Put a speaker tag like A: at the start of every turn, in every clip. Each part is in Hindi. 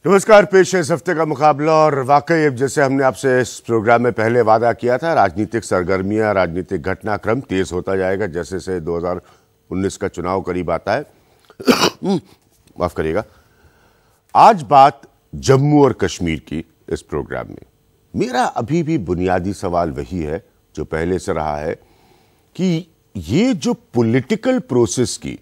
A: नमस्कार, पेश है इस हफ्ते का मुकाबला। और वाकई अब जैसे हमने आपसे इस प्रोग्राम में पहले वादा किया था, राजनीतिक सरगर्मियां, राजनीतिक घटनाक्रम तेज होता जाएगा जैसे से 2019 का चुनाव करीब आता है। माफ करिएगा। आज बात जम्मू और कश्मीर की इस प्रोग्राम में। मेरा अभी भी बुनियादी सवाल वही है जो पहले से रहा है कि ये जो पॉलिटिकल प्रोसेस की,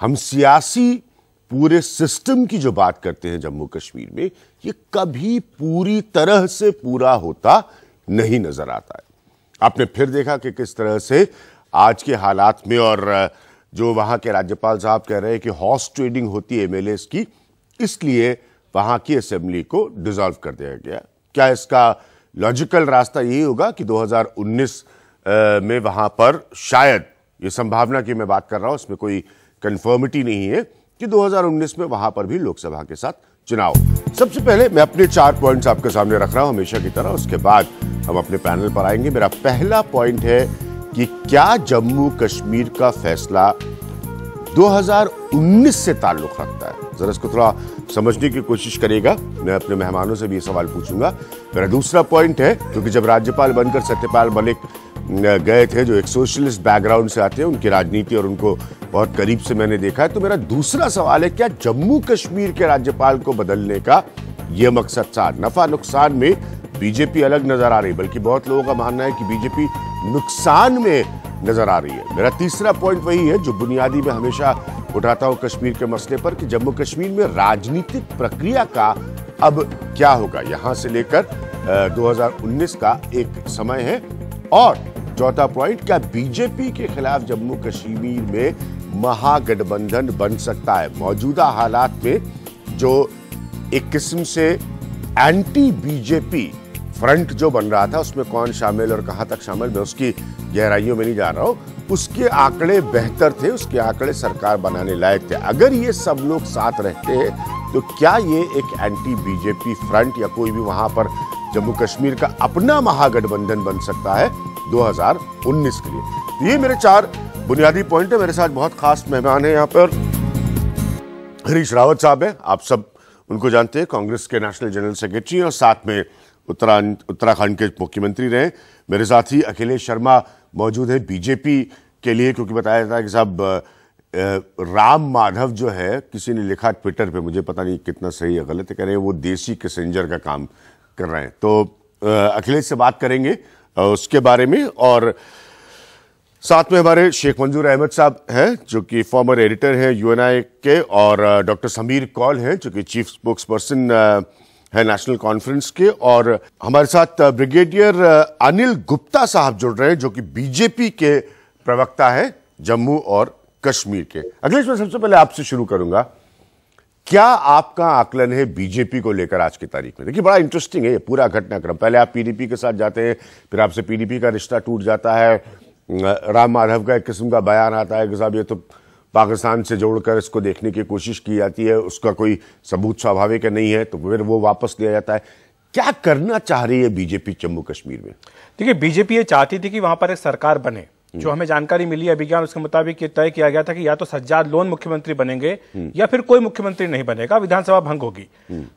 A: हम सियासी पूरे सिस्टम की जो बात करते हैं जम्मू कश्मीर में, ये कभी पूरी तरह से पूरा होता नहीं नजर आता है। आपने फिर देखा कि किस तरह से आज के हालात में, और जो वहां के राज्यपाल साहब कह रहे हैं कि हॉर्स ट्रेडिंग होती है एमएलएस की, इसलिए वहां की असेंबली को डिसॉल्व कर दिया गया। क्या इसका लॉजिकल रास्ता यही होगा कि 2019 में वहां पर शायद, ये संभावना की मैं बात कर रहा हूं, इसमें कोई कंफर्मिटी नहीं है, कि 2019 में वहां पर भी लोकसभा के साथ चुनाव। सबसे पहले मैं अपने 4 पॉइंट्स आपके सामने रख रहा हूं हमेशा की तरह, उसके बाद हम अपने पैनल पर आएंगे। मेरा पहला पॉइंट है कि क्या जम्मू कश्मीर का फैसला 2019 से ताल्लुक रखता है। जरा इसको थोड़ा समझने की कोशिश करेगा। मैं अपने मेहमानों से भी ये सवाल पूछूंगा। मेरा दूसरा पॉइंट है, क्योंकि जब राज्यपाल बनकर सत्यपाल मलिक गए थे, जो एक सोशलिस्ट बैकग्राउंड से आते हैं, उनकी राजनीति और उनको बहुत करीब से मैंने देखा है, तो मेरा दूसरा सवाल है, क्या जम्मू कश्मीर के राज्यपाल को बदलने का यह मकसद था? नफा नुकसान में बीजेपी अलग नजर आ रही, बल्कि बहुत लोगों का मानना है कि बीजेपी नुकसान में नजर आ रही है। मेरा तीसरा पॉइंट वही है जो बुनियादी में हमेशा उठाता हूं कश्मीर के मसले पर, कि जम्मू कश्मीर में राजनीतिक प्रक्रिया का अब क्या होगा। यहां से लेकर 2019 का एक समय है। और चौथा पॉइंट, क्या बीजेपी के खिलाफ जम्मू कश्मीर में महागठबंधन बन सकता है? मौजूदा हालात में जो एक किस्म से एंटी बीजेपी फ्रंट जो बन रहा था, उसमें कौन शामिल और कहां तक शामिल, मैं उसकी गहराइयों में नहीं जा रहा हूं। उसके आंकड़े बेहतर थे, उसके आंकड़े सरकार बनाने लायक थे। अगर ये सब लोग साथ रहते हैं तो क्या ये एक एंटी बीजेपी फ्रंट या कोई भी वहां पर जम्मू कश्मीर का अपना महागठबंधन बन सकता है 2019 के लिए? तो ये मेरे 4 बुनियादी पॉइंट है। मेरे साथ बहुत खास मेहमान है यहाँ पर। हरीश रावत साहब हैं, आप सब उनको जानते हैं, कांग्रेस के नेशनल जनरल सेक्रेटरी, और साथ में उत्तराखंड के मुख्यमंत्री रहे। मेरे साथ ही अखिलेश शर्मा मौजूद है बीजेपी के लिए, क्योंकि बताया जाता है कि साहब राम माधव जो है, किसी ने लिखा ट्विटर पे, मुझे पता नहीं कितना सही है गलत है, कह रहे हैं वो देसी कैसेंजर का काम कर रहे हैं। तो अखिलेश से बात करेंगे उसके बारे में। और साथ में हमारे शेख मंजूर अहमद साहब हैं, जो कि फॉर्मर एडिटर हैं यूएनआई के, और डॉक्टर समीर कौल हैं, जो कि चीफ स्पोक्स पर्सन है नेशनल कॉन्फ्रेंस के। और हमारे साथ ब्रिगेडियर अनिल गुप्ता साहब जुड़ रहे हैं, जो कि बीजेपी के प्रवक्ता है जम्मू और कश्मीर के। अखिलेश, मैं सबसे पहले आपसे शुरू करूंगा। क्या आपका आकलन है बीजेपी को लेकर आज की तारीख में? देखिए, बड़ा इंटरेस्टिंग है ये पूरा घटनाक्रम। पहले आप पीडीपी के साथ जाते हैं, फिर आपसे पीडीपी का रिश्ता टूट जाता है, राम माधव का एक किस्म का बयान आता है कि साहब ये तो पाकिस्तान से जोड़कर इसको देखने की कोशिश की जाती है, उसका कोई सबूत स्वाभाविक नहीं है, तो फिर वो वापस लिया जाता है। क्या करना चाह रही है बीजेपी जम्मू कश्मीर में?
B: देखिए, बीजेपी ये चाहती थी कि वहां पर एक सरकार बने। जो हमें जानकारी मिली है अभिज्ञान, उसके मुताबिक ये तय किया गया था कि या तो सज्जाद लोन मुख्यमंत्री बनेंगे या फिर कोई मुख्यमंत्री नहीं बनेगा, विधानसभा भंग होगी।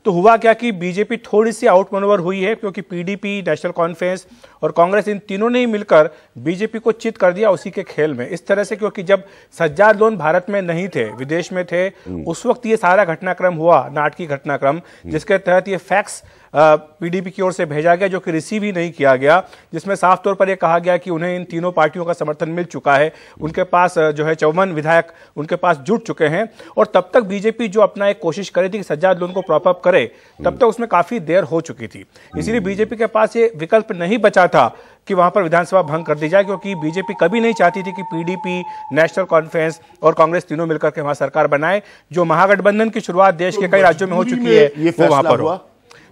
B: तो हुआ क्या कि बीजेपी थोड़ी सी आउटमैनूवर हुई है, क्योंकि पीडीपी, नेशनल कॉन्फ्रेंस और कांग्रेस, इन तीनों ने ही मिलकर बीजेपी को चित कर दिया उसी के खेल में। इस तरह से, क्योंकि जब सज्जाद लोन भारत में नहीं थे, विदेश में थे, उस वक्त ये सारा घटनाक्रम हुआ, नाटकीय घटनाक्रम, जिसके तहत ये फैक्स पीडीपी की ओर से भेजा गया, जो कि रिसीव ही नहीं किया गया, जिसमें साफ तौर पर यह कहा गया कि उन्हें इन तीनों पार्टियों का समर्थन मिल चुका है। उनके पास जो है 54 विधायक उनके पास जुट चुके हैं। और तब तक बीजेपी जो अपना एक कोशिश कर रही थी कि सज्जाद लोन को प्रॉप अप करे, तब तक उसमें काफी देर हो चुकी थी। इसीलिए बीजेपी के पास ये विकल्प नहीं बचा था कि वहां पर विधानसभा भंग कर दी जाए, क्योंकि बीजेपी कभी नहीं चाहती थी कि पीडीपी, नेशनल कॉन्फ्रेंस और कांग्रेस तीनों मिलकर के वहां सरकार बनाए। जो महागठबंधन की शुरुआत देश के कई राज्यों में हो चुकी है, वो वहां पर हुआ।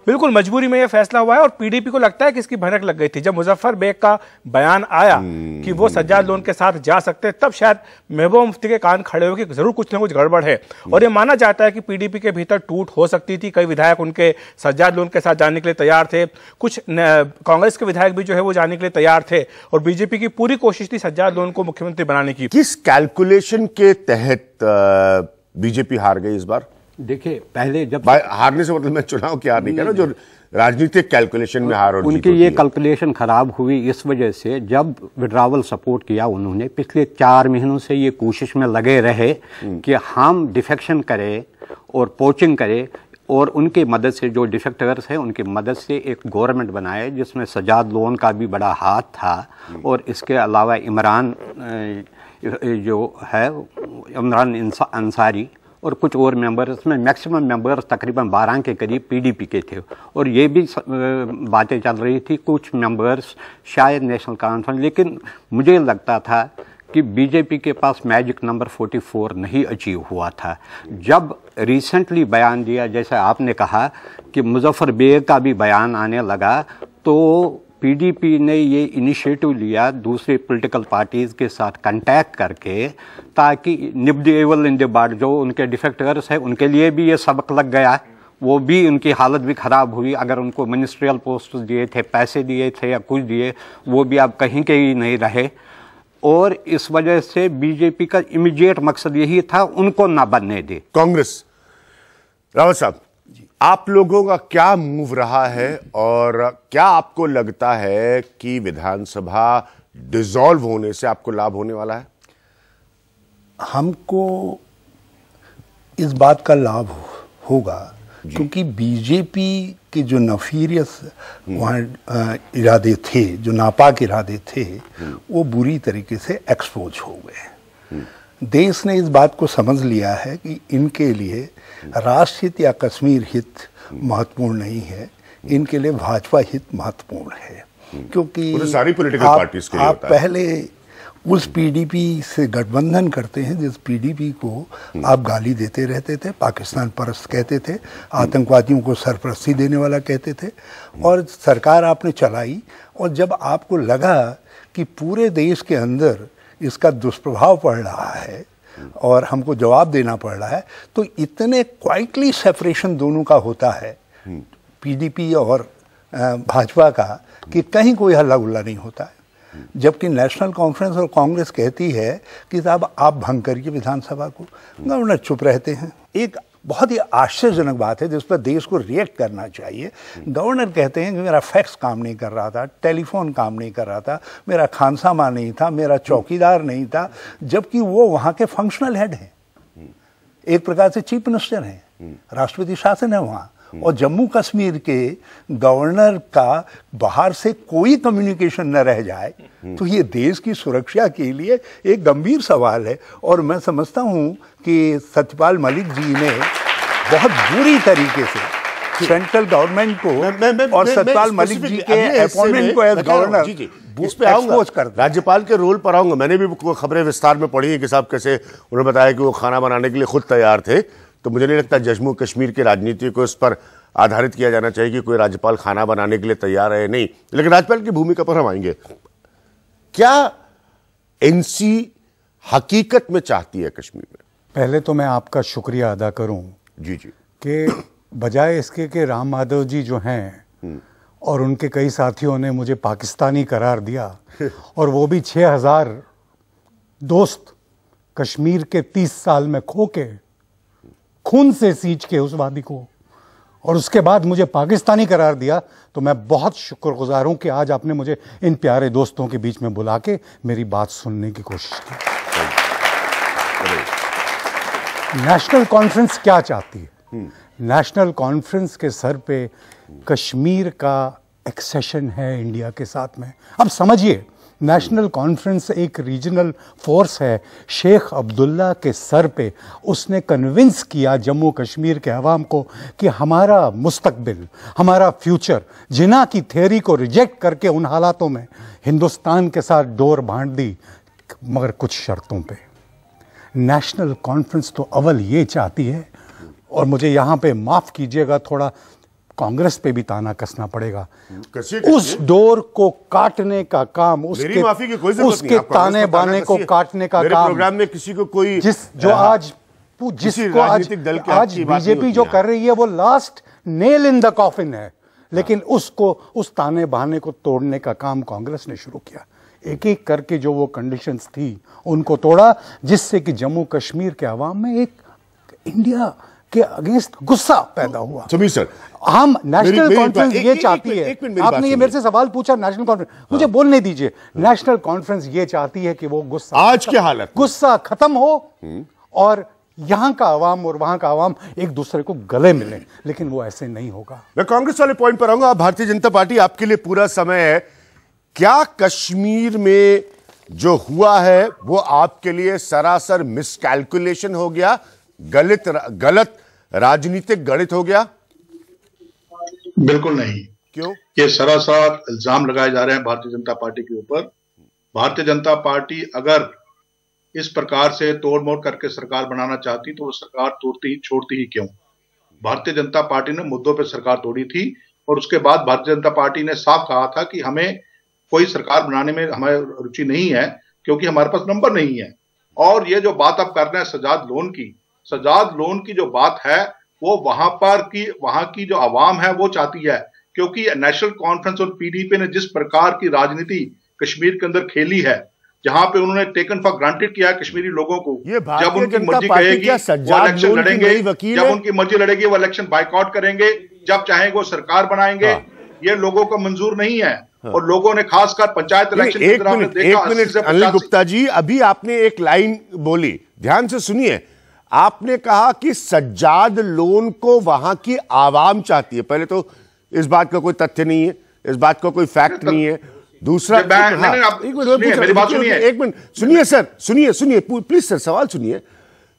B: बिल्कुल मजबूरी में यह फैसला हुआ है और पीडीपी को लगता है कि इसकी भनक लग गई थी। जब मुजफ्फर बेग का बयान आया कि वो सज्जाद लोन के साथ जा सकते हैं, तब शायद महबूबा मुफ्ती के कान खड़े हो कि जरूर कुछ न कुछ गड़बड़ है। और ये माना जाता है कि पीडीपी के भीतर टूट हो सकती थी। कई विधायक उनके सज्जाद लोन के साथ जाने के लिए तैयार थे, कुछ कांग्रेस के विधायक भी जो है वो जाने के लिए तैयार थे, और बीजेपी की पूरी कोशिश थी सज्जाद लोन को मुख्यमंत्री बनाने की।
A: किस कैलकुलेशन के तहत बीजेपी हार गई इस बार?
C: देखिए, पहले जब
A: हारने से मतलब मैं चुनाव की हार नहीं कह रहा, जो राजनीतिक कैलकुलेशन में हार और
C: उनकी ये कैलकुलेशन खराब हुई इस वजह से, जब विड्रावल सपोर्ट किया उन्होंने, पिछले 4 महीनों से ये कोशिश में लगे रहे कि हम डिफेक्शन करें और पोचिंग करें, और उनकी मदद से, जो डिफेक्टर्स हैं उनकी मदद से एक गवर्नमेंट बनाए जिसमें सज्जाद लोन का भी बड़ा हाथ था, और इसके अलावा इमरान जो है, इमरान अंसारी और कुछ और मेंबर, इसमें मैक्सिमम मेंबर्स तकरीबन 12 के करीब पीडीपी के थे। और ये भी बातें चल रही थी कुछ मेंबर्स शायद नेशनल कॉन्फ्रेंस, लेकिन मुझे लगता था कि बीजेपी के पास मैजिक नंबर 44 नहीं अचीव हुआ था। जब रिसेंटली बयान दिया, जैसे आपने कहा कि मुजफ्फर बेग का भी बयान आने लगा, तो पीडीपी ने ये इनिशिएटिव लिया दूसरे पॉलिटिकल पार्टीज के साथ कांटेक्ट करके, ताकि nip the evil in the bud, जो उनके डिफेक्टर्स हैं उनके लिए भी ये सबक लग गया, वो भी उनकी हालत भी ख़राब हुई। अगर उनको मिनिस्ट्रियल पोस्ट दिए थे, पैसे दिए थे या कुछ दिए, वो भी अब कहीं के ही नहीं रहे। और इस वजह से बीजेपी का इमीडिएट मकसद यही था उनको ना बनने दे।
A: कांग्रेस, रावत साहब, आप लोगों का क्या मूव रहा है और क्या आपको लगता है कि विधानसभा डिसॉल्व होने से आपको लाभ होने वाला है?
D: हमको इस बात का लाभ होगा क्योंकि बीजेपी के जो नफीरियस वहाँ इरादे थे, जो नापाक इरादे थे, वो बुरी तरीके से एक्सपोज हो गए। देश ने इस बात को समझ लिया है कि इनके लिए राष्ट्र हित या कश्मीर हित महत्वपूर्ण नहीं है, इनके लिए भाजपा हित महत्वपूर्ण है। क्योंकि
A: सारी पॉलिटिकल पार्टीज के लिए
D: आप पहले उस पीडीपी से गठबंधन करते हैं जिस पीडीपी को आप गाली देते रहते थे, पाकिस्तान परस्त कहते थे, आतंकवादियों को सरपरस्ती देने वाला कहते थे, और सरकार आपने चलाई, और जब आपको लगा कि पूरे देश के अंदर इसका दुष्प्रभाव पड़ रहा है और हमको जवाब देना पड़ रहा है, तो इतने क्वाइटली सेपरेशन दोनों का होता है पीडीपी और भाजपा का कि कहीं कोई हल्ला गुल्ला नहीं होता है। जबकि नेशनल कॉन्फ्रेंस और कांग्रेस कहती है कि साहब आप भंग करिए विधानसभा को, गवर्नर चुप रहते हैं। एक बहुत ही आश्चर्यजनक बात है जिस पर देश को रिएक्ट करना चाहिए। गवर्नर कहते हैं कि मेरा फैक्स काम नहीं कर रहा था, टेलीफोन काम नहीं कर रहा था, मेरा खानसामा नहीं था, मेरा चौकीदार नहीं था, जबकि वो वहाँ के फंक्शनल हेड हैं, एक प्रकार से चीफ मिनिस्टर हैं, राष्ट्रपति शासन है वहाँ। और जम्मू कश्मीर के गवर्नर का बाहर से कोई कम्युनिकेशन न रह जाए तो ये देश की सुरक्षा के लिए एक गंभीर सवाल है। और मैं समझता हूँ कि सत्यपाल मलिक जी ने बहुत बुरी तरीके से सेंट्रल गवर्नमेंट को और सत्यपाल मलिक जी के अपॉइंटमेंट को एज गवर्नर
A: इस पे आऊंगा, राज्यपाल के रोल पर आऊंगा। मैंने भी खबरें विस्तार में पढ़ी है कि साहब कैसे उन्होंने बताया कि वो खाना बनाने के लिए खुद तैयार थे। तो मुझे नहीं लगता जम्मू कश्मीर की राजनीति को इस पर आधारित किया जाना चाहिए कि कोई राज्यपाल खाना बनाने के लिए तैयार है नहीं। लेकिन राज्यपाल की भूमिका पर हम आएंगे। क्या एनसी हकीकत में चाहती है कश्मीर में?
E: पहले तो मैं आपका शुक्रिया अदा करूं
A: जी जी
E: कि बजाय इसके कि राम माधव जी जो हैं और उनके कई साथियों ने मुझे पाकिस्तानी करार दिया और वो भी 6000 दोस्त कश्मीर के 30 साल में खो के खून से सींच के उस वादी को, और उसके बाद मुझे पाकिस्तानी करार दिया, तो मैं बहुत शुक्रगुजार हूं कि आज आपने मुझे इन प्यारे दोस्तों के बीच में बुला के मेरी बात सुनने की कोशिश की। नेशनल कॉन्फ्रेंस क्या चाहती है? नेशनल कॉन्फ्रेंस के सर पे कश्मीर का एक्सेशन है इंडिया के साथ में। अब समझिए, नेशनल कॉन्फ्रेंस एक रीजनल फोर्स है। शेख अब्दुल्ला के सर पे उसने कन्विंस किया जम्मू कश्मीर के अवाम को कि हमारा मुस्तकबिल, हमारा फ्यूचर, जिन्ना की थ्योरी को रिजेक्ट करके उन हालातों में हिंदुस्तान के साथ डोर बांट दी, मगर कुछ शर्तों पे। नेशनल कॉन्फ्रेंस तो अव्वल ये चाहती है, और मुझे यहाँ पे माफ़ कीजिएगा थोड़ा कांग्रेस पे भी ताना कसना पड़ेगा।
A: कसिए।
E: उस डोर को काटने का काम, उसके
A: माफी की कोई जरूरत
E: उसके
A: नहीं, आप
E: ताने बाने को काटने का काम,
A: प्रोग्राम में किसी को कोई
E: जिसको आज बीजेपी जो कर रही है वो last nail in the coffin है, लेकिन उसको, उस ताने बहाने को तोड़ने का काम कांग्रेस ने शुरू किया। एक एक करके जो वो कंडीशंस थी उनको तोड़ा, जिससे कि जम्मू कश्मीर के अवाम में एक इंडिया के अगेंस्ट गुस्सा पैदा हुआ।
A: समीर सर,
E: हम नेशनल कॉन्फ्रेंस ये चाहती है, आपने ये मेरे से सवाल पूछा नेशनल कॉन्फ्रेंस, मुझे बोलने दीजिए। नेशनल कॉन्फ्रेंस ये चाहती है कि वो गुस्सा,
A: आज की हालत,
E: गुस्सा खत्म हो और यहां का अवाम और वहां का अवाम एक दूसरे को गले मिले, लेकिन वो ऐसे नहीं होगा।
A: मैं कांग्रेस वाले पॉइंट पर आऊंगा। भारतीय जनता पार्टी, आपके लिए पूरा समय है। क्या कश्मीर में जो हुआ है वो आपके लिए सरासर मिसकैलकुलेशन हो गया, गलत राजनीतिक गणित हो गया?
F: बिल्कुल नहीं।
A: क्यों?
F: ये सरासर इल्जाम लगाए जा रहे हैं भारतीय जनता पार्टी के ऊपर। भारतीय जनता पार्टी अगर इस प्रकार से तोड़ मोड़ करके सरकार बनाना चाहती तो वो सरकार छोड़ती ही क्यों? भारतीय जनता पार्टी ने मुद्दों पर सरकार तोड़ी थी और उसके बाद भारतीय जनता पार्टी ने साफ कहा था कि हमें कोई सरकार बनाने में हमारी रुचि नहीं है, क्योंकि हमारे पास नंबर नहीं है। और ये जो बात आप कर रहे हैं सजाद लोन की जो बात है वो वहां की जो आवाम है वो चाहती है, क्योंकि नेशनल कॉन्फ्रेंस और पीडीपी ने जिस प्रकार की राजनीति कश्मीर के अंदर खेली है, जहां पे उन्होंने टेकन फॉर ग्रांटेड किया है कश्मीरी लोगों को, जब उनकी मर्जी कहेगी वो इलेक्शन लड़ेंगे, जब उनकी मर्जी लड़ेगी वो इलेक्शन बाइकआउट करेंगे, जब चाहेंगे वो सरकार बनाएंगे। ये लोगों को मंजूर नहीं है और लोगों ने खासकर पंचायत इलेक्शन की तरह
A: एक मिनट अनिल गुप्ता जी, अभी आपने एक लाइन बोली, ध्यान से सुनिए। आपने कहा कि सज्जाद लोन को वहां की आवाम चाहती है। पहले तो इस बात का कोई तथ्य नहीं है, इस बात का कोई फैक्ट नहीं है। दूसरा, एक मिनट सुनिए सर, सुनिए प्लीज सर, सवाल सुनिए।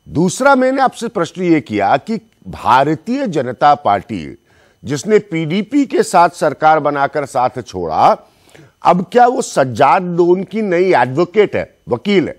A: दूसरा, मैंने आपसे प्रश्न ये किया कि भारतीय जनता पार्टी जिसने पीडीपी के साथ सरकार बनाकर साथ छोड़ा, अब क्या वो सज्जाद लोन की नई एडवोकेट है, वकील है?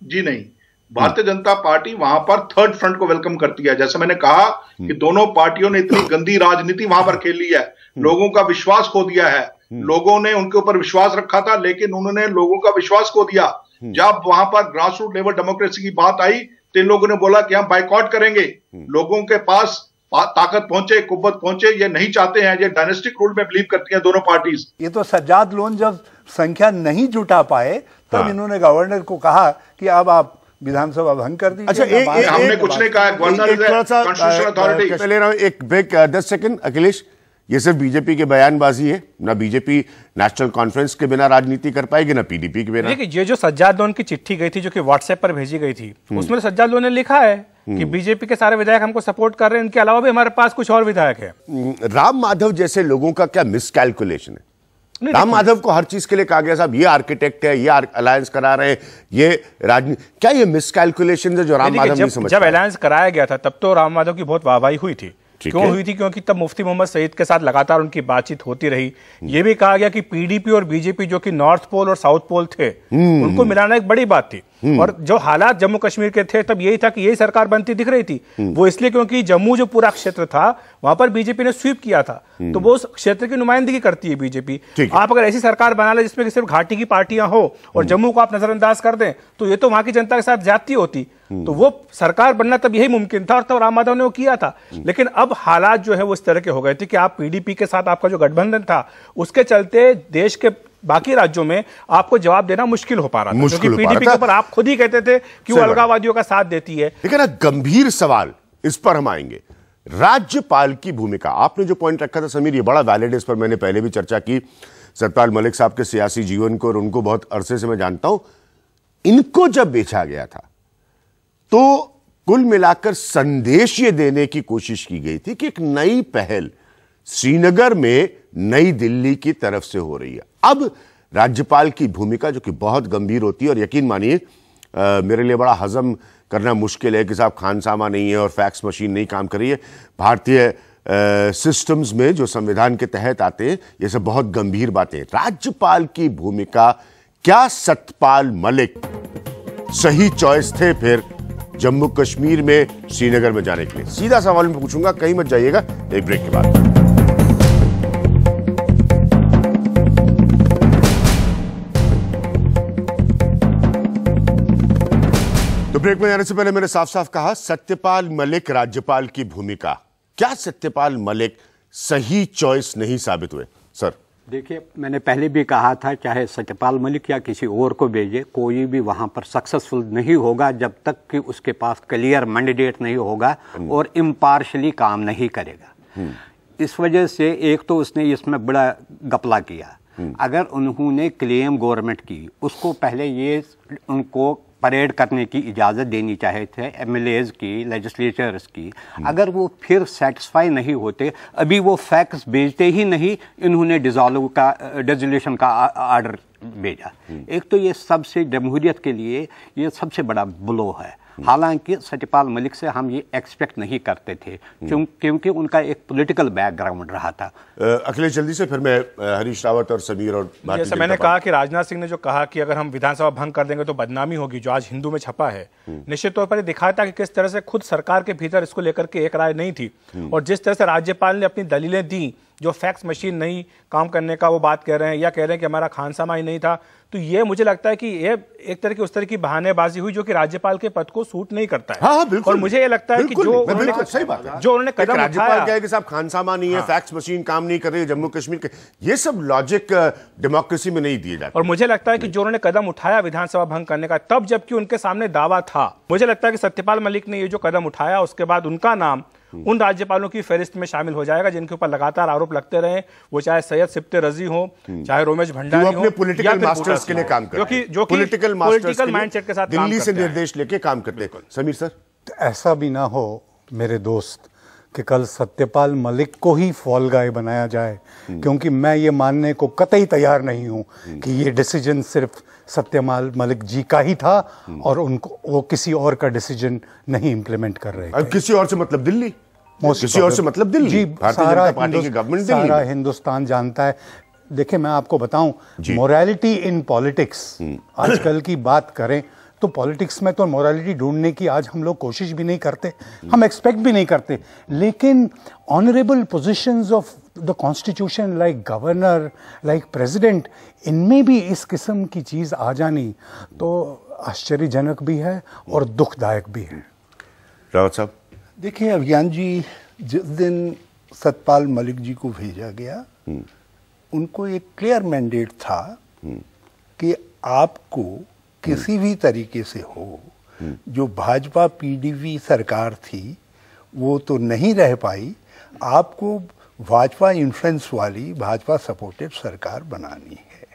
F: जी नहीं, भारतीय जनता पार्टी वहां पर थर्ड फ्रंट को वेलकम करती है। जैसे मैंने कहा कि दोनों पार्टियों ने इतनी गंदी राजनीति वहां पर खेली है, लोगों का विश्वास खो दिया है। लोगों ने उनके ऊपर विश्वास रखा था, लेकिन उन्होंने लोगों का विश्वास खो दिया। जब वहां पर ग्रास रूट लेवल डेमोक्रेसी की बात आई तो इन लोगों ने बोला कि हम बाइकआउट करेंगे। लोगों के पास ताकत पहुंचे, कुव्वत पहुंचे, ये नहीं चाहते हैं, ये डायनेस्टिक रूल में बिलीव करती हैं दोनों पार्टीज।
D: ये तो सज्जाद लोन जब संख्या नहीं जुटा पाए तब इन्होंने गवर्नर को कहा कि अब आप विधानसभा भंग कर दीजिए।
F: अच्छा, हमने कुछ नहीं कहा, गवर्नर इज कॉन्स्टिट्यूशनल अथॉरिटी।
A: ले रहा हूं एक ब्रेक, 10 सेकंड। अखिलेश, ये सिर्फ बीजेपी की बयानबाजी है, ना बीजेपी नेशनल कॉन्फ्रेंस के बिना राजनीति कर पाएगी, ना पीडीपी के बिना।
B: देखिए, ये जो सज्जाद लोन की चिट्ठी गई थी, जो कि व्हाट्सएप पर भेजी गई थी, उसमें सज्जाद लोन ने लिखा है कि बीजेपी के सारे विधायक हमको सपोर्ट कर रहे हैं, इनके अलावा भी हमारे पास कुछ और विधायक है।
A: राम माधव जैसे लोगों का क्या मिसकैलकुलेशन है? राम माधव को हर चीज के लिए कहा गया साहब ये आर्किटेक्ट है, ये अलायंस करा रहे हैं, ये राजनीति, क्या ये मिसकैलकुलेशन है जो राम माधव नहीं समझ?
B: जब अलायंस कराया गया था तब तो राम माधव की बहुत वाहवाही हुई थी। क्यों हुई थी? क्योंकि तब मुफ्ती मोहम्मद सईद के साथ लगातार उनकी बातचीत होती रही। यह भी कहा गया कि पीडीपी और बीजेपी जो कि नॉर्थ पोल और साउथ पोल थे, उनको मिलाना एक बड़ी बात थी। और जो हालात जम्मू कश्मीर के थे तब यही था कि यही सरकार बनती दिख रही थी। वो इसलिए क्योंकि जम्मू जो पूरा क्षेत्र था वहां पर बीजेपी ने स्वीप किया था, तो वो उस क्षेत्र की नुमाइंदगी करती है बीजेपी। आप अगर ऐसी सरकार बना ले जिसमें सिर्फ घाटी की पार्टियां हो और जम्मू को आप नजरअंदाज कर दें, तो ये तो वहां की जनता के साथ ज्यादती होती। तो वो सरकार बनना तब यही मुमकिन था और तब राम माधव ने वो किया था। लेकिन अब हालात जो है वो इस तरह के हो गए थे कि आप पीडीपी के साथ आपका जो गठबंधन था, उसके चलते देश के बाकी राज्यों में आपको जवाब देना मुश्किल हो पा रहा था, क्योंकि पीडीपी के ऊपर आप खुद ही कहते थे कि वो अलगाववादियों का साथ देती है।
A: लेकिन गंभीर सवाल, इस पर हम आएंगे। राज्यपाल की भूमिका, आपने जो पॉइंट रखा था समीर, ये बड़ा वैलिड है, इस पर मैंने पहले भी चर्चा की। सतपाल मलिक साहब के सियासी जीवन को और उनको बहुत अरसे से मैं जानता हूं। इनको जब बेचा गया था तो कुल मिलाकर संदेश ये देने की कोशिश की गई थी कि एक नई पहल श्रीनगर में नई दिल्ली की तरफ से हो रही है। अब राज्यपाल की भूमिका जो कि बहुत गंभीर होती है, और यकीन मानिए मेरे लिए बड़ा हजम करना मुश्किल है कि साहब खानसामा नहीं है और फैक्स मशीन नहीं काम कर रही है। भारतीय सिस्टम्स में जो संविधान के तहत आते हैं ये सब बहुत गंभीर बातें। राज्यपाल की भूमिका, क्या सतपाल मलिक सही चॉइस थे फिर जम्मू कश्मीर में श्रीनगर में जाने के लिए? सीधा सवाल मैं पूछूंगा, कहीं मत जाइएगा, एक ब्रेक के बाद। तो ब्रेक में जाने से पहले मैंने साफ साफ कहा, सत्यपाल मलिक राज्यपाल की भूमिका, क्या सत्यपाल मलिक सही चॉइस नहीं साबित हुए? सर
C: देखिए, मैंने पहले भी कहा था, चाहे सत्यपाल मलिक या किसी और को भेजे, कोई भी वहां पर सक्सेसफुल नहीं होगा जब तक कि उसके पास क्लियर मैंडेट नहीं होगा और इम्पार्शली काम नहीं करेगा। इस वजह से एक तो उसने इसमें बड़ा गपला किया। अगर उन्होंने क्लेम गवर्नमेंट की, उसको पहले ये उनको परेड करने की इजाज़त देनी चाहे थे, एमएलएज की, लेजिस्लेचर्स की। अगर वो फिर सेटिस्फाई नहीं होते, अभी वो फैक्स भेजते ही नहीं, इन्होंने डिसोल्यूशन का आर्डर भेजा। एक तो ये सबसे जमहूरियत के लिए ये सबसे बड़ा ब्लो है। हालांकि सत्यपाल मलिक से हम ये एक्सपेक्ट नहीं करते थे, क्योंकि उनका एक पॉलिटिकल बैकग्राउंड रहा था।
A: अखिलेश, जल्दी से फिर मैं हरीश रावत और समीर और
B: जैसे मैंने कहा कि राजनाथ सिंह ने जो कहा कि अगर हम विधानसभा भंग कर देंगे तो बदनामी होगी, जो आज हिंदू में छपा है, निश्चित तौर पर ये दिखाता कि किस तरह से खुद सरकार के भीतर इसको लेकर के एक राय नहीं थी। और जिस तरह से राज्यपाल ने अपनी दलीलें दी, जो फैक्स मशीन नहीं काम करने का वो बात कह रहे हैं, या कह रहे हैं कि हमारा खानसामा ही नहीं था, तो ये मुझे लगता है कि ये एक तरह की उस तरह की बहानेबाजी हुई जो कि राज्यपाल के पद को सूट नहीं करता है।
A: हाँ, बिल्कुल।
B: और मुझे ये लगता है कि जो उन्होंने कदम
A: राज्यपाल क्या है कि साहब खानसामा नहीं है, फैक्स मशीन काम नहीं कर रही है जम्मू कश्मीर के, ये सब लॉजिक डेमोक्रेसी में नहीं दिए जाते।
B: और मुझे लगता है कि जो उन्होंने कदम उठाया विधानसभा भंग करने का, तब जबकि उनके सामने दावा था, मुझे लगता है कि सत्यपाल मलिक ने ये जो कदम उठाया, उसके बाद उनका नाम उन राज्यपालों की फहरिस्त में शामिल हो जाएगा जिनके ऊपर लगातार आरोप लगते रहे, वो चाहे सैयद सिप्ते रजी हो, चाहे रोमेश भंडारी हो,
A: पॉलिटिकल मास्टर्स के लिए काम करते हैं,
B: जो कि
A: पॉलिटिकल
B: माइंडसेट के साथ
A: दिल्ली से निर्देश लेके काम करते हैं। समीर सर,
E: ऐसा भी ना हो मेरे दोस्त कि कल सत्यपाल मलिक को ही फॉल गाय बनाया जाए, क्योंकि मैं ये मानने को कतई तैयार नहीं हूं कि ये डिसीजन सिर्फ सत्यपाल मलिक जी का ही था और उनको वो किसी और का डिसीजन नहीं इंप्लीमेंट कर रहे थे।
A: किसी और से मतलब दिल्ली, किसी और से मतलब दिल्ली,
E: जी,
A: भारतीय जनता पार्टी की गवर्नमेंट दिल्ली,
E: सारा हिंदुस्तान जानता है। देखिए, मैं आपको बताऊं, मोरालिटी इन पॉलिटिक्स, आजकल की बात करें तो पॉलिटिक्स में तो मोरालिटी ढूंढने की आज हम लोग कोशिश भी नहीं करते, हम एक्सपेक्ट भी नहीं करते, लेकिन honourable positions of the constitution, like governor, like president, इनमें भी इस किस्म की चीज़ आ जानी तो आश्चर्यजनक भी है और दुखदायक भी है।
A: रावत साहब,
D: देखिए अभियान जी, जिस दिन सत्यपाल मलिक जी को भेजा गया, उनको एक क्लियर मैंडेट था कि आपको किसी भी तरीके से हो, जो भाजपा पीडीपी सरकार थी वो तो नहीं रह पाई, आपको भाजपा इन्फ्लुएंस वाली, भाजपा सपोर्टेड सरकार बनानी है।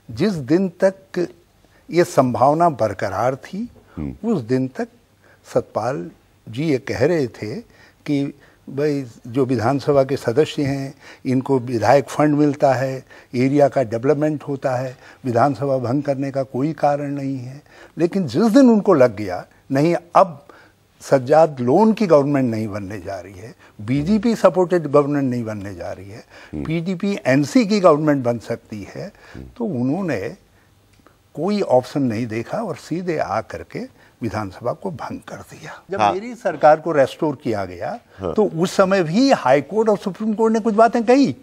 D: जिस दिन तक ये संभावना बरकरार थी, उस दिन तक सत्यपाल जी ये कह रहे थे कि भाई जो विधानसभा के सदस्य हैं इनको विधायक फंड मिलता है, एरिया का डेवलपमेंट होता है, विधानसभा भंग करने का कोई कारण नहीं है। लेकिन जिस दिन उनको लग गया नहीं, अब सज्जाद लोन की गवर्नमेंट नहीं बनने जा रही है, बीजेपी सपोर्टेड गवर्नमेंट नहीं बनने जा रही है, पीडीपी एनसी की गवर्नमेंट बन सकती है, तो उन्होंने कोई ऑप्शन नहीं देखा और सीधे आ करके विधानसभा को भंग कर दिया। जब मेरी सरकार को रेस्टोर किया गया तो उस समय भी हाई कोर्ट और सुप्रीम कोर्ट ने कुछ बातें कही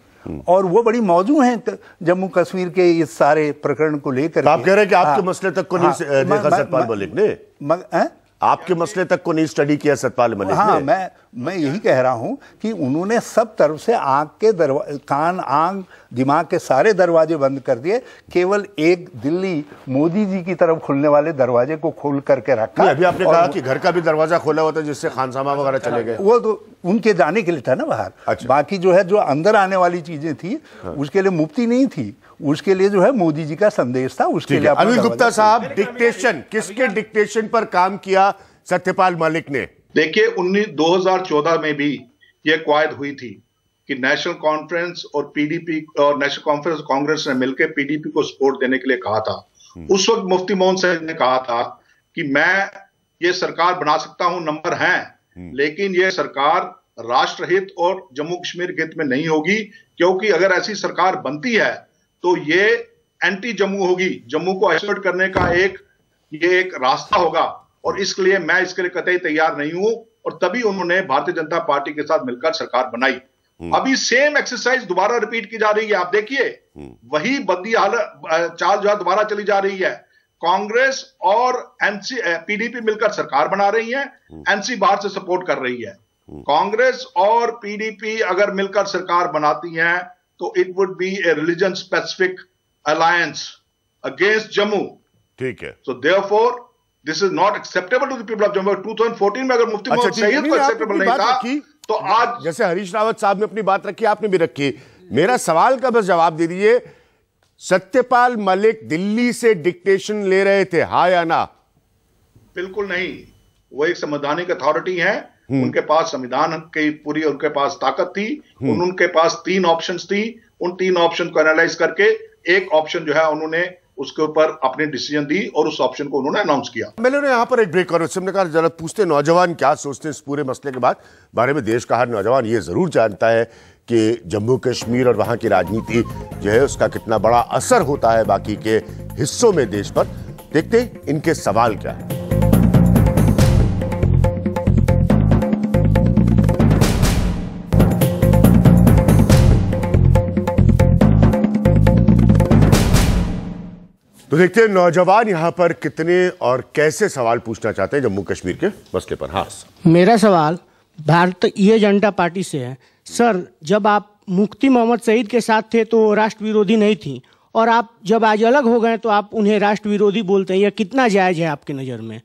D: और वो बड़ी मौजूद हैं जम्मू कश्मीर के इस सारे प्रकरण को लेकर।
A: आप कह रहे हैं कि आपके मसले तक को नहीं देखा सत्यपाल मलिक ने, आपके मसले तक को नहीं स्टडी किया सत्यपाल मलिक ने?
D: हाँ, मैं यही कह रहा हूं कि उन्होंने सब तरफ से आंख के कान, आंख, दिमाग के सारे दरवाजे बंद कर दिए, केवल एक दिल्ली मोदी जी की तरफ खुलने वाले दरवाजे को खोल करके रखा।
A: अभी आपने कहा कि घर का भी दरवाजा खोला हुआ था जिससे खानसामा वगैरह चले गए,
D: वो तो उनके जाने के लिए था ना बाहर। अच्छा। बाकी जो है, जो अंदर आने वाली चीजें थी उसके लिए मुफ्ती नहीं थी, उसके लिए जो है मोदी जी का संदेश था, उसके लिए।
A: अनिल गुप्ता साहब, डिक्टेशन, किसके डिक्टेशन पर काम किया सत्यपाल मलिक ने?
F: देखिए, 2014 में भी यह कवायद हुई थी कि नेशनल कॉन्फ्रेंस और पीडीपी और नेशनल कॉन्फ्रेंस कांग्रेस ने मिलकर पीडीपी को सपोर्ट देने के लिए कहा था। उस वक्त मुफ्ती मोहन सईद ने कहा था कि मैं ये सरकार बना सकता हूं, नंबर हैं, लेकिन ये सरकार राष्ट्रहित और जम्मू कश्मीर के हित में नहीं होगी, क्योंकि अगर ऐसी सरकार बनती है तो ये एंटी जम्मू होगी, जम्मू को आइसोलेट करने का ये एक रास्ता होगा। और इसके लिए मैं इसके लिए कतई तैयार नहीं हूं, और तभी उन्होंने भारतीय जनता पार्टी के साथ मिलकर सरकार बनाई। अभी सेम एक्सरसाइज दोबारा रिपीट की जा रही है। आप देखिए वही बद्दी हालत चाल जो दोबारा चली जा रही है। कांग्रेस और पीडीपी मिलकर सरकार बना रही है, एनसी बाहर से सपोर्ट कर रही है। कांग्रेस और पीडीपी अगर मिलकर सरकार बनाती हैं तो it would be a religion specific alliance against Jammu.
A: ठीक है।
F: So therefore this is not acceptable to the people of Jammu. 2014 में अगर मुफ्ती मोहम्मद सईद को एक्सेप्टेबल नहीं था तो आज
A: जैसे हरीश रावत साहब ने अपनी बात रखी, आपने भी रखी। मेरा सवाल का बस जवाब दे दीजिए, सत्यपाल मलिक दिल्ली से डिक्टेशन ले रहे थे, हाँ या ना?
F: बिल्कुल नहीं। वो एक संवैधानिक अथॉरिटी है, उनके पास संविधान की पूरी उनके पास ताकत थी। उनके पास 3 ऑप्शंस थी। उन 3 ऑप्शन को एनालाइज करके एक ऑप्शन जो है उन्होंने उसके ऊपर अपनी डिसीजन दी और उस ऑप्शन को उन्होंने अनाउंस किया।
A: मैंने यहाँ पर एक ब्रेक और हमने कहा जरा पूछते नौजवान क्या सोचते हैं इस पूरे मसले के बारे में। देश का हर नौजवान ये जरूर जानता है कि जम्मू कश्मीर और वहां की राजनीति जो है उसका कितना बड़ा असर होता है बाकी के हिस्सों में देश पर। देखते हैं इनके सवाल क्या है। तो देखते हैं नौजवान यहां पर कितने और कैसे सवाल पूछना चाहते हैं जम्मू कश्मीर के मसले पर। हाँ,
G: मेरा सवाल भारतीय जनता पार्टी से है। सर, जब आप मुफ्ती मोहम्मद सईद के साथ थे तो राष्ट्र विरोधी नहीं थी, और आप जब आज अलग हो गए तो आप उन्हें राष्ट्र विरोधी बोलते हैं। यह कितना जायज है आपकी नजर में?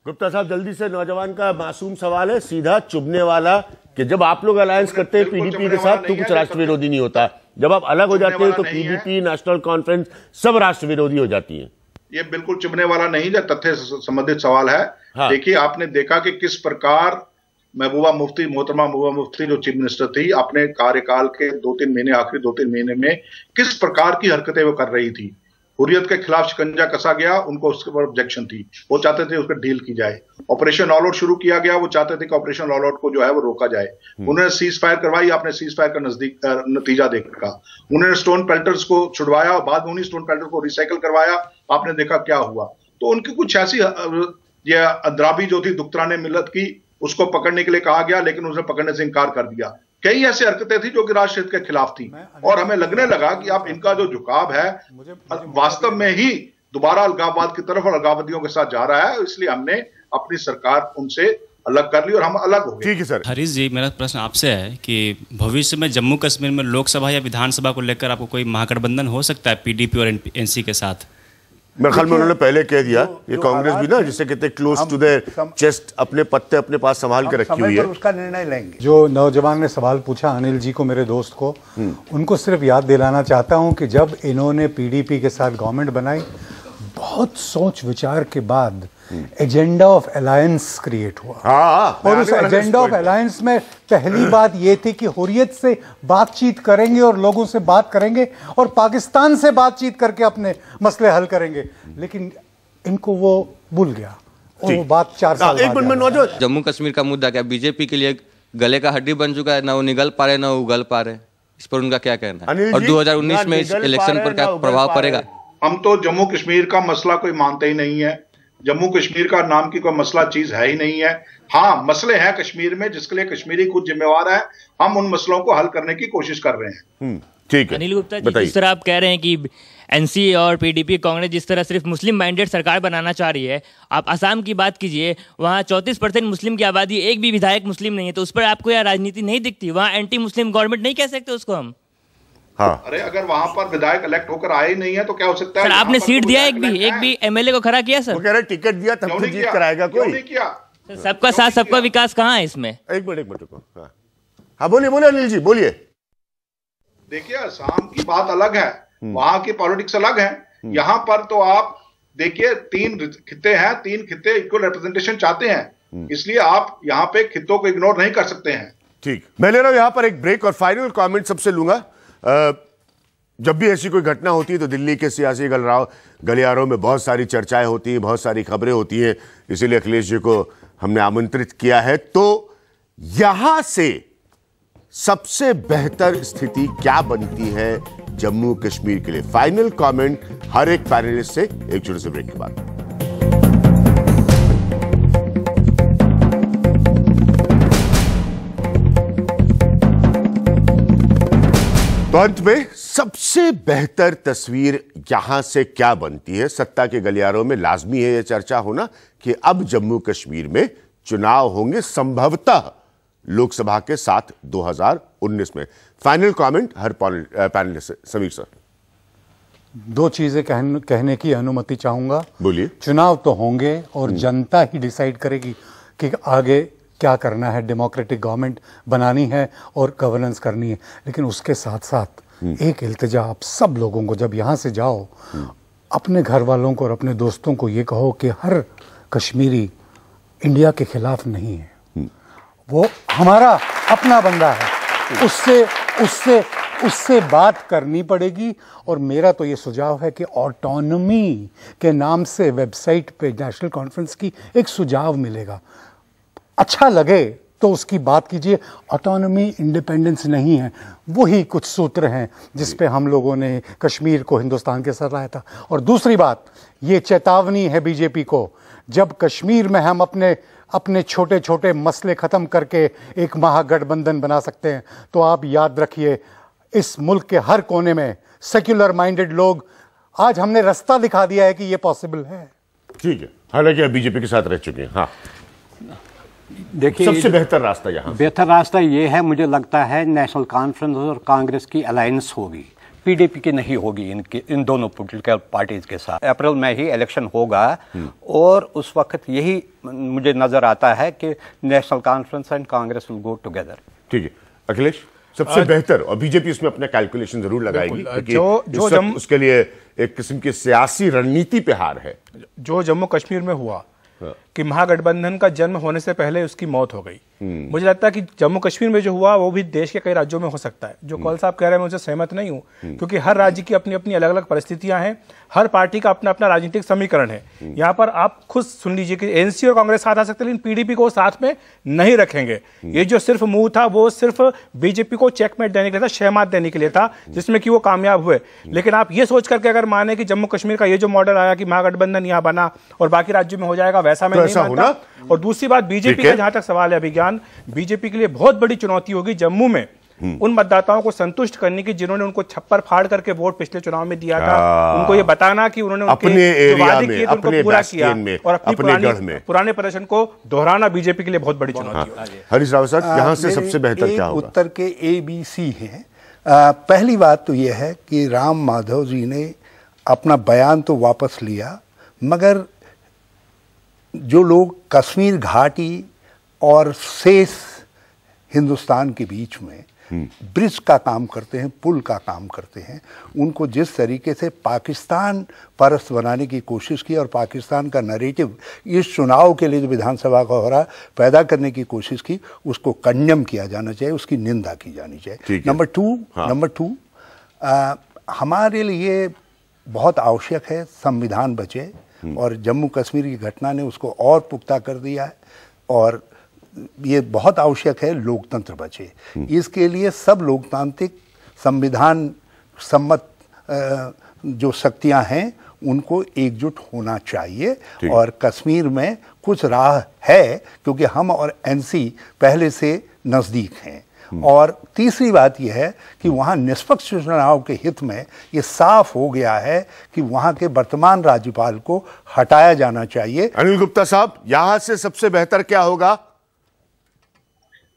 A: गुप्ता साहब, जल्दी से नौजवान का मासूम सवाल है, सीधा चुभने वाला, कि जब आप लोग अलायंस करते हैं पीडीपी के साथ तो कुछ राष्ट्र विरोधी नहीं होता, जब आप अलग हो जाते हैं तो पीडीपी, नेशनल कॉन्फ्रेंस सब राष्ट्र विरोधी हो जाती है।
F: ये बिल्कुल चुभने वाला नहीं है, तथ्य संबंधित सवाल है। हाँ। देखिए, आपने देखा कि किस प्रकार मोहतरमा महबूबा मुफ्ती जो चीफ मिनिस्टर थी, अपने कार्यकाल के 2-3 महीने, आखिरी 2-3 महीने में किस प्रकार की हरकतें वो कर रही थी। हुर्रियत के खिलाफ शिकंजा कसा गया, उनको उसके ऊपर ऑब्जेक्शन थी, वो चाहते थे उसका डील की जाए। ऑपरेशन ऑल आउट शुरू किया गया, वो चाहते थे कि ऑपरेशन ऑल आउट को जो है वो रोका जाए। उन्होंने सीज फायर करवाई, आपने सीज फायर का नतीजा देखा। उन्होंने स्टोन पेल्टर्स को छुड़वाया, बाद में उन्हीं स्टोन पेल्टर को रिसाइकल करवाया, आपने देखा क्या हुआ। तो उनकी कुछ ऐसी ये अंद्राबी जो थी दुख्तराने मिल्लत की, उसको पकड़ने के लिए कहा गया, लेकिन उसने पकड़ने से इनकार कर दिया। कई ऐसी हरकतें थी जो कि राष्ट्र हित के खिलाफ थी, और हमें लगने लगा कि आप इनका जो झुकाव है वास्तव में ही दोबारा अलगाववाद की तरफ और अलगाववादियों के साथ जा रहा है। इसलिए हमने अपनी सरकार उनसे अलग कर ली और हम अलग हो गए। ठीक है सर।
H: हरीश जी, मेरा प्रश्न आपसे है कि भविष्य में जम्मू कश्मीर में लोकसभा या विधानसभा को लेकर आपको कोई महागठबंधन हो सकता है पीडीपी और एनसी के साथ?
A: मेरे ख्याल में उन्होंने पहले कह दिया, ये कांग्रेस भी ना जिसे कहते हैं क्लोज टू देयर चेस्ट, अपने पत्ते अपने पास संभाल के रखी हुई है।
D: उसका निर्णय लेंगे।
E: जो नौजवान ने सवाल पूछा अनिल जी को, मेरे दोस्त को, उनको सिर्फ याद दिलाना चाहता हूं कि जब इन्होंने पीडीपी के साथ गवर्नमेंट बनाई, बहुत सोच विचार के बाद एजेंडा ऑफ अलायंस क्रिएट हुआ। और उस एजेंडा ऑफ अलायंस में पहली बात ये थी कि हुर्रियत से बातचीत करेंगे और लोगों से बात करेंगे और पाकिस्तान से बातचीत करके अपने मसले हल करेंगे, लेकिन इनको वो भूल गया और वो बात 4 साल बाद।
I: जम्मू कश्मीर का मुद्दा क्या बीजेपी के लिए गले का हड्डी बन चुका है? ना वो निगल पा रहे ना वो उगल पा रहे। इस पर उनका क्या कहना है? और 2019 में इस इलेक्शन पर क्या प्रभाव पड़ेगा?
F: हम तो जम्मू कश्मीर का मसला कोई मानते ही नहीं है। जम्मू कश्मीर का नाम की कोई मसला चीज है ही नहीं है। हाँ, मसले हैं कश्मीर में जिसके लिए कश्मीरी खुद जिम्मेवार है। हम उन मसलों को हल करने की कोशिश कर रहे हैं।
A: ठीक है।
J: अनिल गुप्ता जी, जिस तरह आप कह रहे हैं कि एनसी और पीडीपी कांग्रेस जिस तरह सिर्फ मुस्लिम माइंडेड सरकार बनाना चाह रही है, आप असम की बात कीजिए, वहाँ 34% मुस्लिम की आबादी, एक भी विधायक मुस्लिम नहीं है, तो उस पर आपको यह राजनीति नहीं दिखती? वहाँ एंटी मुस्लिम गवर्नमेंट नहीं कह सकते उसको हम?
F: हाँ। अरे अगर वहां पर विधायक इलेक्ट होकर आए नहीं है तो क्या हो सकता है?
J: सर, आपने सीट दिया एक भी एमएलए को खड़ा किया? सर,
A: वो कह रहे टिकट दिया तब तो जीत कराएगा कोई?
F: नहीं किया।
J: सबका साथ सबका विकास कहाँ है इसमें?
A: एक मिनट को। हाँ बोलिए अनिल जी, बोलिए।
F: देखिए, असम की बात अलग है, वहां की पॉलिटिक्स अलग है। यहाँ पर तो आप देखिए 3 खित्ते हैं, 3 खित्ते इक्वल रिप्रेजेंटेशन चाहते हैं, इसलिए आप यहाँ पे खित्तों को इग्नोर नहीं कर सकते हैं। ठीक,
A: मैं ले रहा हूं यहाँ पर एक ब्रेक और फाइनल कमेंट सबसे लूंगा। जब भी ऐसी कोई घटना होती है तो दिल्ली के सियासी गलियारों में बहुत सारी चर्चाएं होती हैं, बहुत सारी खबरें होती हैं, इसीलिए अखिलेश जी को हमने आमंत्रित किया है। तो यहां से सबसे बेहतर स्थिति क्या बनती है जम्मू कश्मीर के लिए? फाइनल कमेंट हर एक पैनलिस्ट से एक छोटे से ब्रेक के बाद। तो अंत में सबसे बेहतर तस्वीर यहां से क्या बनती है? सत्ता के गलियारों में लाजमी है यह चर्चा होना कि अब जम्मू कश्मीर में चुनाव होंगे संभवतः लोकसभा के साथ 2019 में। फाइनल कमेंट हर पैनलिस्ट से। समीर सर,
E: दो चीजें कहने की अनुमति चाहूंगा।
A: बोलिए।
E: चुनाव तो होंगे और जनता ही डिसाइड करेगी कि आगे क्या करना है, डेमोक्रेटिक गवर्नमेंट बनानी है और गवर्नेंस करनी है। लेकिन उसके साथ साथ एक इल्तिजा आप सब लोगों को, जब यहाँ से जाओ अपने घर वालों को और अपने दोस्तों को ये कहो कि हर कश्मीरी इंडिया के खिलाफ नहीं है, वो हमारा अपना बंदा है, उससे बात करनी पड़ेगी। और मेरा तो ये सुझाव है कि ऑटोनॉमी के नाम से वेबसाइट पे नेशनल कॉन्फ्रेंस की एक सुझाव मिलेगा, अच्छा लगे तो उसकी बात कीजिए। ऑटोनॉमी इंडिपेंडेंस नहीं है, वही कुछ सूत्र हैं जिस पे हम लोगों ने कश्मीर को हिंदुस्तान के साथ लाया था। और दूसरी बात, ये चेतावनी है बीजेपी को, जब कश्मीर में हम अपने छोटे छोटे मसले खत्म करके एक महागठबंधन बना सकते हैं, तो आप याद रखिए इस मुल्क के हर कोने में सेक्युलर माइंडेड लोग, आज हमने रास्ता दिखा दिया है कि ये पॉसिबल है।
A: ठीक है, हालांकि आप बीजेपी के साथ रह चुके हैं। हाँ,
C: देखिए
A: सबसे बेहतर रास्ता यहाँ,
C: बेहतर रास्ता ये है, मुझे लगता है नेशनल कॉन्फ्रेंस और कांग्रेस की अलायंस होगी, पीडीपी की नहीं होगी इन दोनों पॉलिटिकल पार्टीज के साथ। अप्रैल में ही इलेक्शन होगा और उस वक्त यही मुझे नजर आता है कि national conference and Congress will go together.
A: ठीक है अखिलेश, सबसे बेहतर, और बीजेपी इसमें अपना कैलकुलेशन जरूर लगाएगी क्योंकि उसके लिए एक किस्म की सियासी रणनीति पे हार है।
B: जो जम्मू कश्मीर में हुआ कि महागठबंधन का जन्म होने से पहले उसकी मौत हो गई, मुझे लगता है कि जम्मू कश्मीर में जो हुआ वो भी देश के कई राज्यों में हो सकता है। जो कौल साहब कह रहे हैं मैं उनसे सहमत नहीं हूं, क्योंकि हर राज्य की अपनी अपनी अलग अलग परिस्थितियां हैं, हर पार्टी का अपना अपना राजनीतिक समीकरण है। यहाँ पर आप खुद सुन लीजिए कि एनसी और कांग्रेस साथ आ सकते हैं, लेकिन पीडीपी को साथ में नहीं रखेंगे। ये जो सिर्फ मुंह था वो सिर्फ बीजेपी को चेकमेट देने के लिए था, शहमात देने के लिए था, जिसमें कि वो कामयाब हुए। लेकिन आप ये सोच करके अगर माने कि जम्मू कश्मीर का ये जो मॉडल आया कि महागठबंधन यहाँ बना और बाकी राज्यों में हो जाएगा, वैसा मैं नहीं मानता। और दूसरी बात, बीजेपी का जहां तक सवाल है अभिज्ञान, बीजेपी के लिए बहुत बड़ी चुनौती होगी जम्मू में उन मतदाताओं को संतुष्ट करने की जिन्होंने उनको छप्पर फाड़ करके वोट पिछले चुनाव में दिया था, उनको ये बताना कि उन्होंने
A: अपने एरिया में, अपने
B: पूरा किया और
A: अपने गढ़ में
B: पुराने प्रदर्शन को दोहराना बीजेपी के लिए बहुत बड़ी चुनौती है।
A: हरीश राव साहब, यहाँ से सबसे बेहतर क्या होगा?
D: उत्तर के ABC हैं। पहली बात तो यह है कि राम माधव जी ने अपना बयान तो वापस लिया, मगर जो लोग कश्मीर घाटी और शेष हिंदुस्तान के बीच में ब्रिज का काम करते हैं, पुल का काम करते हैं, उनको जिस तरीके से पाकिस्तान परस्त बनाने की कोशिश की और पाकिस्तान का नैरेटिव इस चुनाव के लिए जो विधानसभा का हो रहा पैदा करने की कोशिश की, उसको कंडेम किया जाना चाहिए, उसकी निंदा की जानी चाहिए। नंबर टू, हमारे लिए बहुत आवश्यक है संविधान बचे, और जम्मू कश्मीर की घटना ने उसको और पुख्ता कर दिया है, और ये बहुत आवश्यक है लोकतंत्र बचे। इसके लिए सब लोकतांत्रिक संविधान सम्मत जो शक्तियां हैं उनको एकजुट होना चाहिए। और कश्मीर में कुछ राह है क्योंकि हम और एनसी पहले से नज़दीक हैं। और तीसरी बात यह है कि वहाँ निष्पक्ष चुनाव के हित में ये साफ हो गया है कि वहाँ के वर्तमान राज्यपाल को हटाया जाना चाहिए।
A: अनिल गुप्ता साहब, यहाँ से सबसे बेहतर क्या होगा?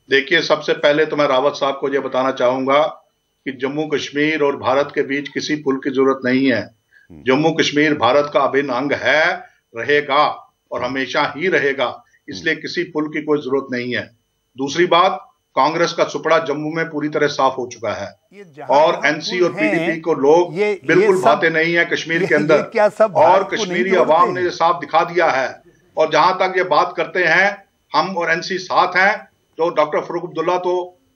F: देखिए, सबसे पहले तो मैं रावत साहब को यह बताना चाहूंगा कि जम्मू कश्मीर और भारत के बीच किसी पुल की जरूरत नहीं है। जम्मू कश्मीर भारत का अभिन्न अंग है, रहेगा और हमेशा ही रहेगा, इसलिए किसी पुल की कोई जरूरत नहीं है। दूसरी बात, कांग्रेस का सुपड़ा जम्मू में पूरी तरह साफ हो चुका है और एनसी और पीडीपी को लोग बिल्कुल भाते नहीं है कश्मीर के अंदर, और कश्मीरी अवाम ने साफ दिखा दिया है। और जहां तक ये बात करते हैं हम और एनसी साथ हैं, तो डॉक्टर फारूक अब्दुल्ला तो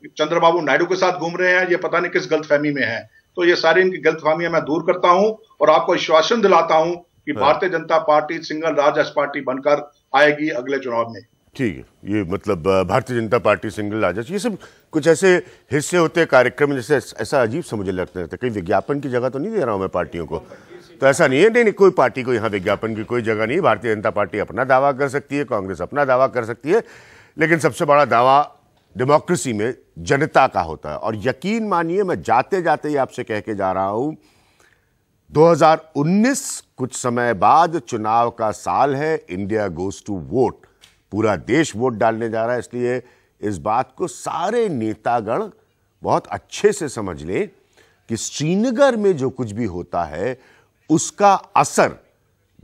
F: चंद्रबाबू नायडू के साथ घूम रहे हैं, ये पता नहीं किस गलतफहमी में है। तो ये सारी इनकी गलतफहमियां मैं दूर करता हूं और आपको आश्वासन दिलाता हूं कि भारतीय जनता पार्टी सिंगल राजस्व पार्टी बनकर आएगी अगले चुनाव में।
A: ठीक है, ये मतलब भारतीय जनता पार्टी सिंगल राजस्व, ये सब कुछ ऐसे हिस्से होते हैं कार्यक्रम, जैसे ऐसा अजीब सा मुझे लगता है। कहीं विज्ञापन की जगह तो नहीं दे रहा हूं मैं पार्टियों को, तो ऐसा नहीं है। नहीं, कोई पार्टी को यहाँ विज्ञापन की कोई जगह नहीं। भारतीय जनता पार्टी अपना दावा कर सकती है, कांग्रेस अपना दावा कर सकती है, लेकिन सबसे बड़ा दावा डेमोक्रेसी में जनता का होता है। और यकीन मानिए, मैं जाते जाते ही आपसे कह के जा रहा हूं, 2019 कुछ समय बाद चुनाव का साल है, इंडिया गोज टू वोट, पूरा देश वोट डालने जा रहा है। इसलिए इस बात को सारे नेतागण बहुत अच्छे से समझ लें कि श्रीनगर में जो कुछ भी होता है उसका असर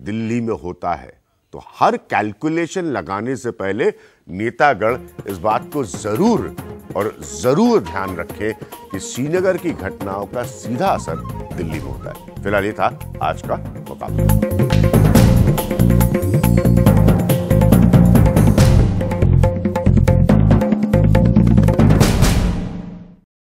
A: दिल्ली में होता है। तो हर कैलकुलेशन लगाने से पहले नेतागण इस बात को जरूर ध्यान रखें कि श्रीनगर की घटनाओं का सीधा असर दिल्ली में होता है। फिलहाल ये था आज का मुकाबला।